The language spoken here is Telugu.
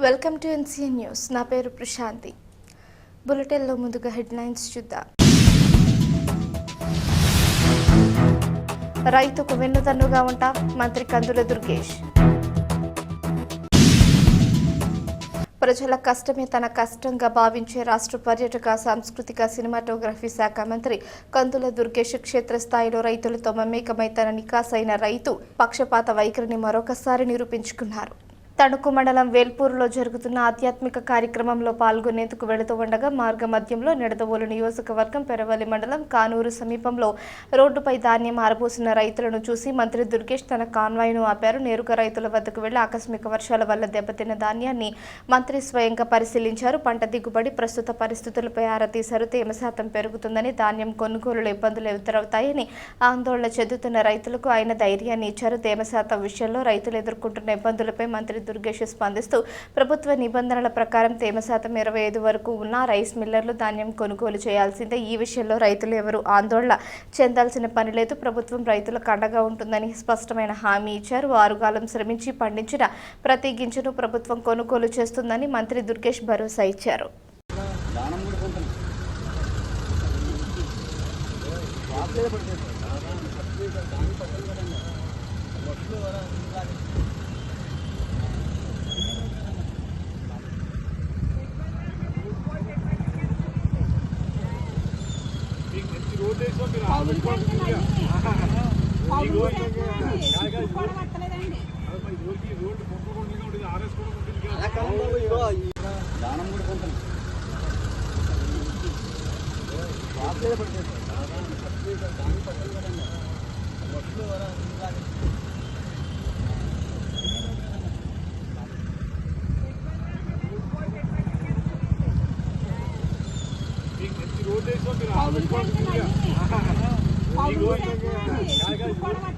Welcome to NCN news. నా పేరు ప్రశాంతి. బులెటిన్లో ముందుగా హెడ్లైన్స్ చూద్దాం. రైతుకు వెన్నుదన్నుగా ఉంటా మంత్రి కందుల దుర్గేష్. ప్రజల కష్టమే తన కష్టంగా భావించే రాష్ట్ర పర్యాటక సాంస్కృతిక సినిమాటోగ్రఫీ శాఖ మంత్రి కందుల దుర్గేష్ క్షేత్రస్థాయిలో రైతులతో మమేకమై తన నికాసైన రైతు పక్షపాత వైఖరిని మరొకసారి నిరూపించుకున్నారు. తణుకు మండలం వేల్పూరులో జరుగుతున్న ఆధ్యాత్మిక కార్యక్రమంలో పాల్గొనేందుకు వెళుతూ ఉండగా మార్గ మధ్యంలో నిడదవోలు నియోజకవర్గం పెరవల్లి మండలం కానూరు సమీపంలో రోడ్డుపై ధాన్యం ఆరబోసిన రైతులను చూసి మంత్రి దుర్గేష్ తన కాన్వాయ్ను ఆపారు. నేరుగా రైతుల వద్దకు వెళ్లి ఆకస్మిక వర్షాల వల్ల దెబ్బతిన్న ధాన్యాన్ని మంత్రి స్వయంగా పరిశీలించారు. పంట దిగుబడి ప్రస్తుత పరిస్థితులపై ఆరా తీశారు. తేమ శాతం పెరుగుతుందని, ధాన్యం కొనుగోలులో ఇబ్బందులు ఎదురవుతాయని ఆందోళన చెందుతున్న రైతులకు ఆయన ధైర్యాన్ని ఇచ్చారు. తేమ శాతం విషయంలో రైతులు ఎదుర్కొంటున్న ఇబ్బందులపై మంత్రి దుర్గేష్ స్పందిస్తూ ప్రభుత్వ నిబంధనల ప్రకారం తేమ శాతం 25 వరకు ఉన్న రైస్ మిల్లర్లు ధాన్యం కొనుగోలు చేయాల్సిందే. ఈ విషయంలో రైతులు ఎవరూ ఆందోళన చెందాల్సిన పని లేదు. ప్రభుత్వం రైతులకు అండగా ఉంటుందని స్పష్టమైన హామీ ఇచ్చారు. ఆరుగాలం శ్రమించి పండించిన ప్రతి గింజను ప్రభుత్వం కొనుగోలు చేస్తుందని మంత్రి దుర్గేష్ భరోసా ఇచ్చారు. రోడ్